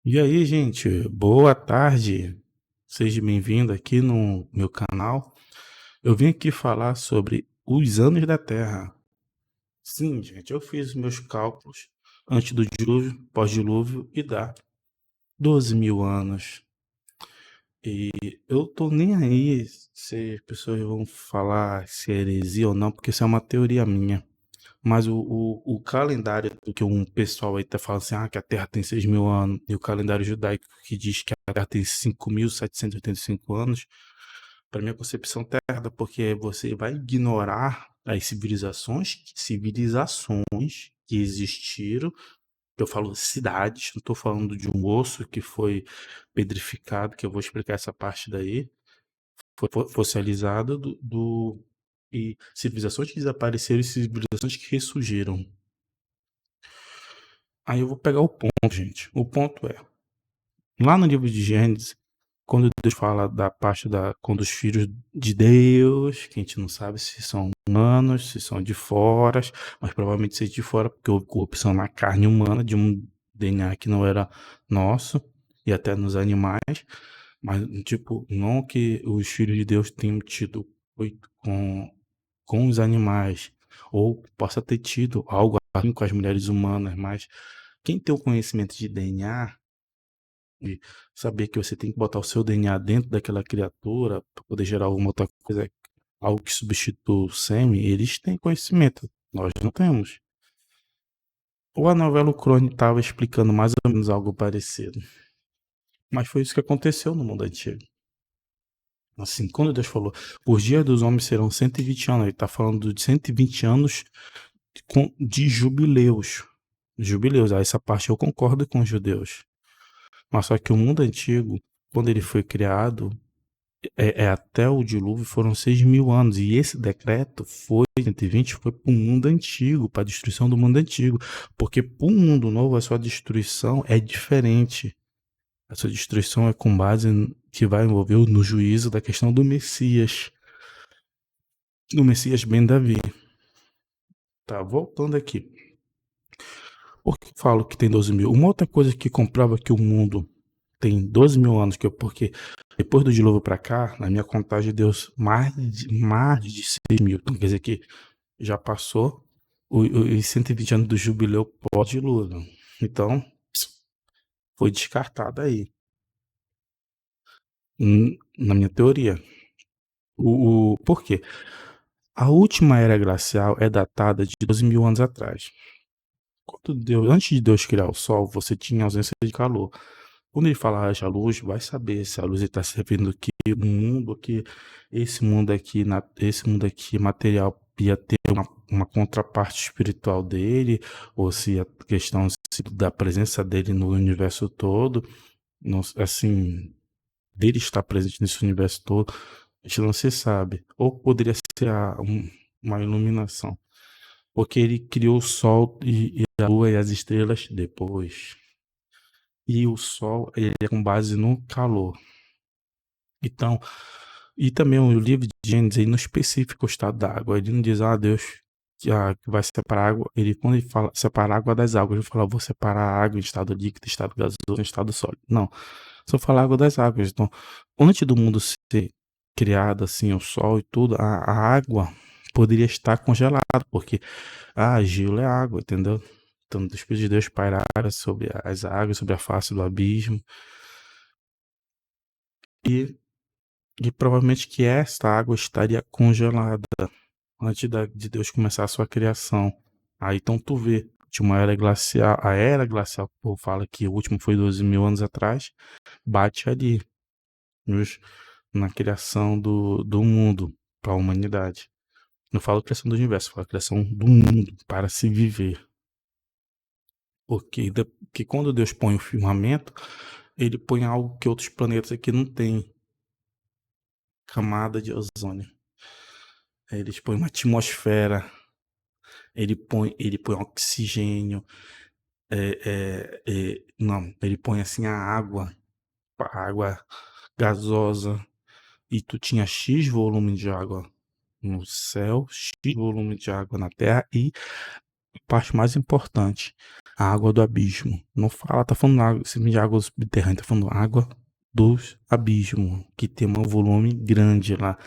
E aí, gente, boa tarde. Seja bem-vindo aqui no meu canal. Eu vim aqui falar sobre os anos da Terra. Sim, gente, eu fiz meus cálculos antes do dilúvio, pós-dilúvio e dá 12 mil anos. E eu tô nem aí se as pessoas vão falar se é heresia ou não, porque isso é uma teoria minha. Mas o calendário do que um pessoal aí tá falando assim, que a Terra tem 6 mil anos, e o calendário judaico que diz que a Terra tem 5.785 anos, para minha concepção tá errada, porque você vai ignorar as civilizações que existiram. Eu falo cidades, não estou falando de um osso que foi pedrificado, que eu vou explicar essa parte daí, foi fossilisado e civilizações que desapareceram e civilizações que ressurgiram. Aí eu vou pegar o ponto, gente. O ponto é, lá no livro de Gênesis, quando Deus fala da parte da quando os filhos de Deus, que a gente não sabe se são humanos, se são de fora, mas provavelmente ser de fora, porque houve corrupção na carne humana de um DNA que não era nosso e até nos animais, mas tipo, não que os filhos de Deus tenham tido coito com os animais, ou possa ter tido algo assim com as mulheres humanas, mas quem tem o conhecimento de DNA e saber que você tem que botar o seu DNA dentro daquela criatura para poder gerar alguma outra coisa, algo que substitua o sêmen, eles têm conhecimento. Nós não temos. Ou a novela O Clone estava explicando mais ou menos algo parecido. Mas foi isso que aconteceu no mundo antigo. Assim, quando Deus falou, os dias dos homens serão 120 anos, ele está falando de 120 anos de jubileus. Jubileus, essa parte eu concordo com os judeus. Mas só que o mundo antigo, quando ele foi criado, até o dilúvio foram 6 mil anos. E esse decreto foi, 120, foi para o mundo antigo, para a destruição do mundo antigo. Porque para o mundo novo, a sua destruição é diferente. A sua destruição é com base que vai envolver no juízo da questão do Messias. Do Messias Ben Davi. Tá, voltando aqui. Por que eu falo que tem 12 mil? Uma outra coisa que comprova que o mundo tem 12 mil anos, porque depois do dilúvio para cá, na minha contagem, deu mais de 6 mil. Então quer dizer que já passou os 120 anos do jubileu pós-dilúvio. Então, foi descartado aí. Na minha teoria. Por quê? A última era glacial é datada de 12 mil anos atrás. Antes de Deus criar o Sol, você tinha ausência de calor. Quando ele fala haja luz, vai saber se a luz está servindo aqui, um mundo aqui, esse mundo aqui material ia ter uma contraparte espiritual dele, ou se a questão da presença dele no universo todo, não, assim, dele estar presente nesse universo todo, a gente não se sabe. Ou poderia ser uma iluminação, porque ele criou o Sol e a Lua e as estrelas depois. E o Sol, ele é com base no calor. Então, e também o livro de Gênesis, ele não especifica o estado da água. Ele não diz, Deus que vai separar água. Quando ele fala separar a água das águas, ele fala, vou separar a água em estado líquido, estado gasoso, em estado sólido. Não, só fala água das águas. Então, antes do mundo ser criado, assim, o sol e tudo, a água poderia estar congelada, porque gelo é água, entendeu? Então, o Espírito de Deus pairara sobre as águas, sobre a face do abismo. E E provavelmente que esta água estaria congelada antes de Deus começar a sua criação. Aí então tu vê, de uma era glacial, a era glacial, que o povo fala que o último foi 12 mil anos atrás, bate ali, nos, na criação do mundo para a humanidade. Não falo criação do universo, falo criação do mundo para se viver. Porque quando Deus põe o firmamento, ele põe algo que outros planetas aqui não têm, camada de ozônio. Eles põem uma atmosfera, ele põe oxigênio, não, ele põe assim a água gasosa, e tu tinha X volume de água no céu, X volume de água na terra, e Parte mais importante, a água do abismo. Não fala, tá falando água, de água subterrânea, tá falando água dos abismos, que tem um volume grande lá.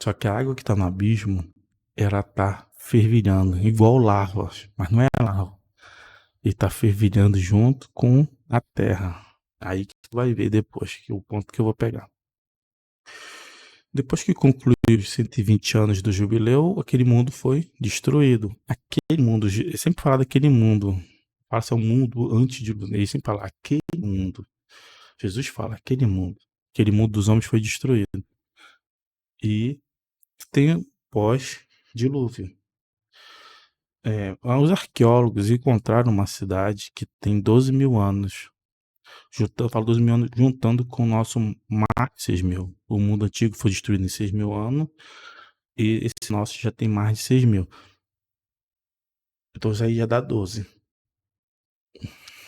Só que a água que tá no abismo, ela tá fervilhando, igual lavas, mas não é lava. Ele tá fervilhando junto com a terra. Aí que tu vai ver depois, que é o ponto que eu vou pegar. Depois que concluiu os 120 anos do jubileu, aquele mundo foi destruído. Aquele mundo, ele sempre fala daquele mundo. Passa o mundo antes de. Ele sempre fala aquele mundo. Jesus fala aquele mundo. Aquele mundo dos homens foi destruído. E tem pós-dilúvio. Os arqueólogos encontraram uma cidade que tem 12 mil anos. Eu falo 12 mil anos juntando com o nosso mar 6 mil. O mundo antigo foi destruído em 6 mil anos. E esse nosso já tem mais de 6 mil. Então isso aí já dá 12.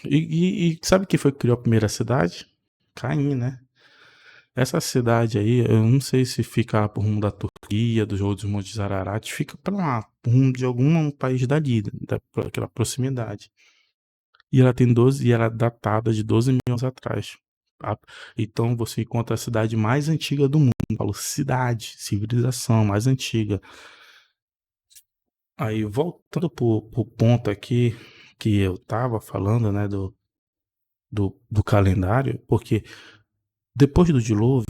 E sabe quem foi que criou a primeira cidade? Caim, né? Essa cidade aí, eu não sei se fica por rumo da Turquia, dos outros Montes Ararat, fica para lá, por rumo de algum país dali, daquela proximidade. E ela tem 12, e ela é datada de 12 mil anos atrás. Tá? Então você encontra a cidade mais antiga do mundo. Eu falo cidade, civilização mais antiga. Aí voltando pro ponto aqui que eu tava falando, né, do calendário, porque depois do dilúvio,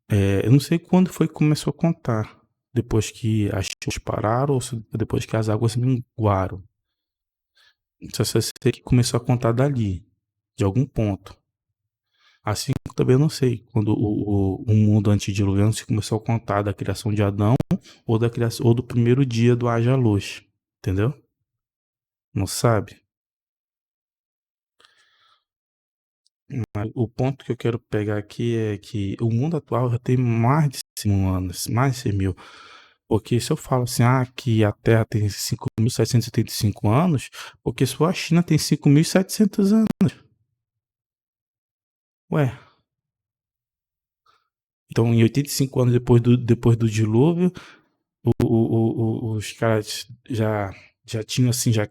eu não sei quando foi que começou a contar. Depois que as chuvas pararam ou depois que as águas minguaram. Só sei que começou a contar dali, de algum ponto. Assim como também eu não sei quando o mundo antediluviano se começou a contar da criação de Adão ou da criação ou do primeiro dia do haja luz, entendeu? Não sabe? Mas o ponto que eu quero pegar aqui é que o mundo atual já tem mais de 100 anos, mais de 100 mil. Porque se eu falo assim, que a Terra tem 5.785 anos, porque só a China tem 5.700 anos. Ué, então em 85 anos depois do dilúvio, os caras já tinham assim, já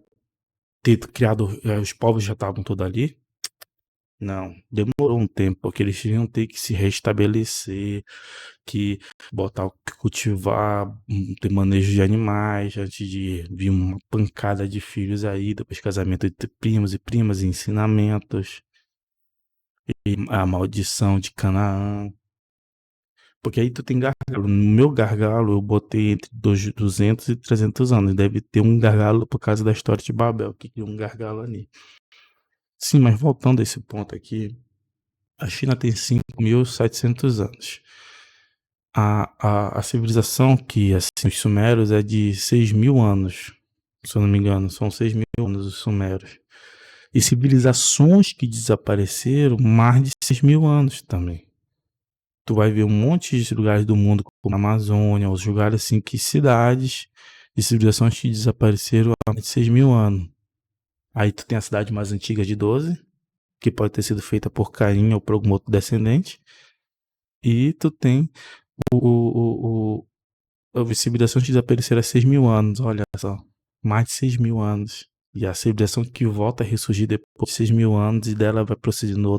ter criado, os povos já estavam todos ali? Não, demorou um tempo, porque eles iam ter que se restabelecer, que que cultivar, ter manejo de animais, antes de vir uma pancada de filhos aí, depois casamento entre primos e primas, ensinamentos, e a maldição de Canaã. Porque aí tu tem gargalo. No meu gargalo eu botei entre 200 e 300 anos. Deve ter um gargalo por causa da história de Babel, que tem um gargalo ali. Sim, mas voltando a esse ponto aqui, a China tem 5.700 anos. A civilização que, assim, os sumérios é de 6 mil anos, se eu não me engano, são 6 mil anos os sumérios. E civilizações que desapareceram, mais de 6 mil anos também. Tu vai ver um monte de lugares do mundo, como a Amazônia, os lugares assim, que cidades de civilizações que desapareceram há mais de 6 mil anos. Aí tu tem a cidade mais antiga de 12, que pode ter sido feita por Caim ou por algum outro descendente. E tu tem as civilizações que desapareceram há 6 mil anos, olha só. Mais de 6 mil anos. E a civilização que volta a ressurgir depois de 6 mil anos, e dela vai procedendo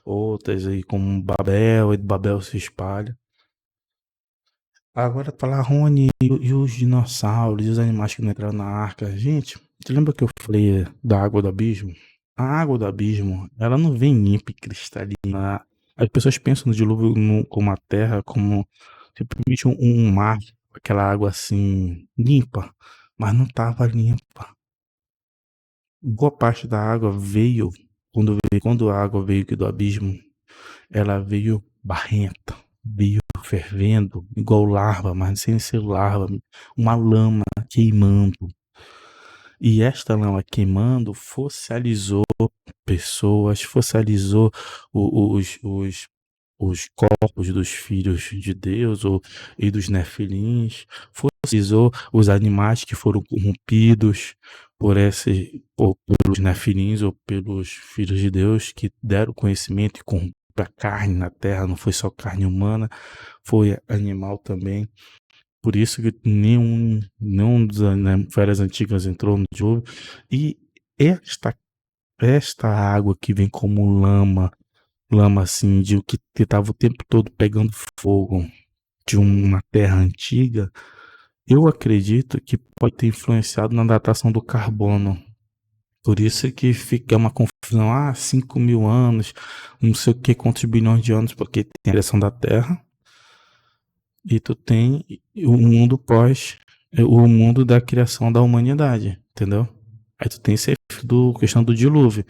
outras aí, como Babel, e de Babel se espalha. Agora falar Rony e os dinossauros e os animais que não entraram na arca. Gente, você lembra que eu falei da água do abismo? A água do abismo, ela não vem limpa e cristalina. As pessoas pensam no dilúvio como a terra, como simplesmente um mar, aquela água assim, limpa, mas não estava limpa. Boa parte da água veio, quando a água veio aqui do abismo, ela veio barrenta, veio fervendo, igual larva, mas sem ser larva, uma lama queimando. E esta lama queimando fossilizou pessoas, fossilizou os corpos dos filhos de Deus e dos nefilins, fossilizou os animais que foram corrompidos pelos nefilins ou pelos filhos de Deus que deram conhecimento e corromperam a carne na terra, não foi só carne humana, foi animal também. Por isso que nenhum dos, né, feras antigas entrou no dilúvio. E esta, esta água que vem como lama assim, de o que estava o tempo todo pegando fogo de uma terra antiga, eu acredito que pode ter influenciado na datação do carbono. Por isso que fica uma confusão, 5.000 anos, não sei o que, quantos bilhões de anos, porque tem a criação da Terra e tu tem o mundo o mundo da criação da humanidade, entendeu? Aí tu tem esse questão do dilúvio.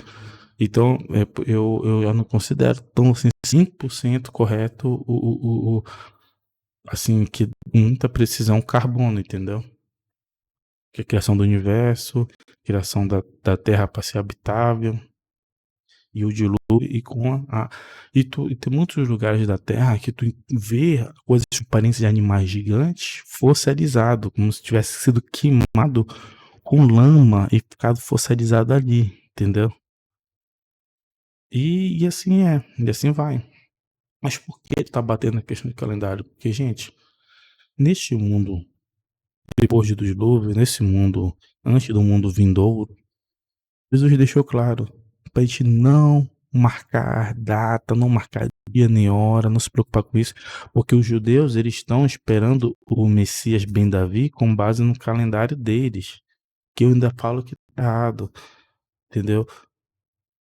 Então, eu não considero tão assim, 100% correto assim, que muita precisão carbono, entendeu? Que é a criação do universo, criação da Terra para ser habitável, e o dilúvio, e com e tem muitos lugares da Terra que tu vê coisas de aparência de animais gigantes fossilizados, como se tivesse sido queimado com lama e ficado fossilizado ali, entendeu? E assim e assim vai. Mas por que tá batendo na questão de calendário? Porque, gente, neste mundo, depois do dilúvio, nesse mundo, antes do mundo vindouro, Jesus deixou claro para a gente não marcar data, não marcar dia nem hora, não se preocupar com isso, porque os judeus eles estão esperando o Messias Ben Davi com base no calendário deles, que eu ainda falo que tá errado, entendeu?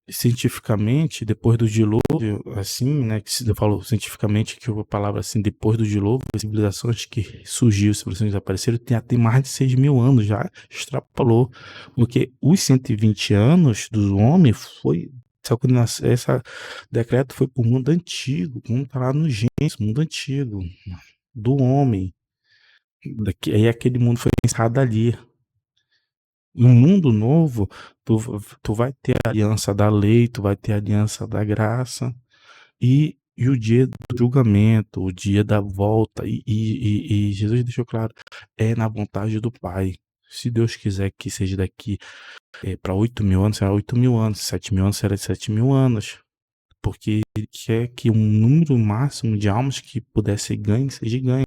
Cientificamente, depois do dilúvio, assim, né, que eu falo cientificamente que a palavra assim, depois do dilúvio, as civilizações que surgiu, civilizações que apareceram, tem mais de 6.000 anos, já extrapolou, porque os 120 anos do homem foi, esse decreto foi para o mundo antigo, como está lá no Gênesis, mundo antigo, do homem, aí aquele mundo foi encerrado ali. No mundo novo, tu vai ter a aliança da lei, tu vai ter a aliança da graça e o dia do julgamento, o dia da volta. E Jesus deixou claro, é na vontade do Pai. Se Deus quiser que seja daqui para 8.000 anos, será 8.000 anos, 7.000 anos, será 7.000 anos. Porque ele quer que um número máximo de almas que pudesse ganhar seja ganho.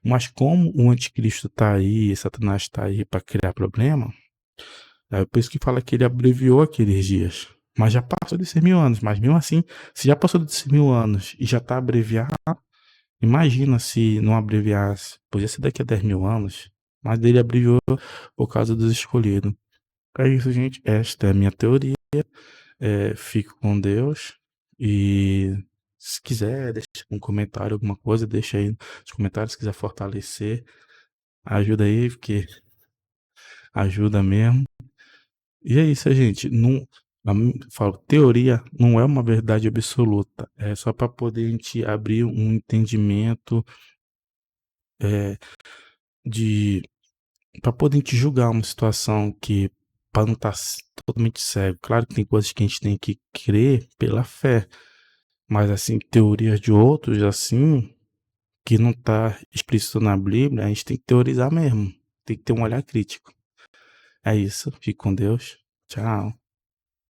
Mas como o anticristo está aí, Satanás está aí para criar problema, é por isso que fala que ele abreviou aqueles dias. Mas já passou de 100.000 anos. Mas mesmo assim, se já passou de 100.000 anos e já está abreviado, imagina se não abreviasse. Podia ser daqui a 10.000 anos. Mas ele abreviou por causa dos escolhidos. É isso, gente. Esta é a minha teoria. Fico com Deus. E se quiser, deixa um comentário, alguma coisa, deixa aí nos comentários. Se quiser fortalecer, ajuda aí, porque ajuda mesmo. E é isso, gente. Não, falo, teoria não é uma verdade absoluta. É só para poder a gente abrir um entendimento é, de. Para poder a gente julgar uma situação que. Para não estar totalmente cego. Claro que tem coisas que a gente tem que crer pela fé. Mas, assim, teorias de outros, assim, que não está explícito na Bíblia, a gente tem que teorizar mesmo. Tem que ter um olhar crítico. É isso. Fique com Deus. Tchau.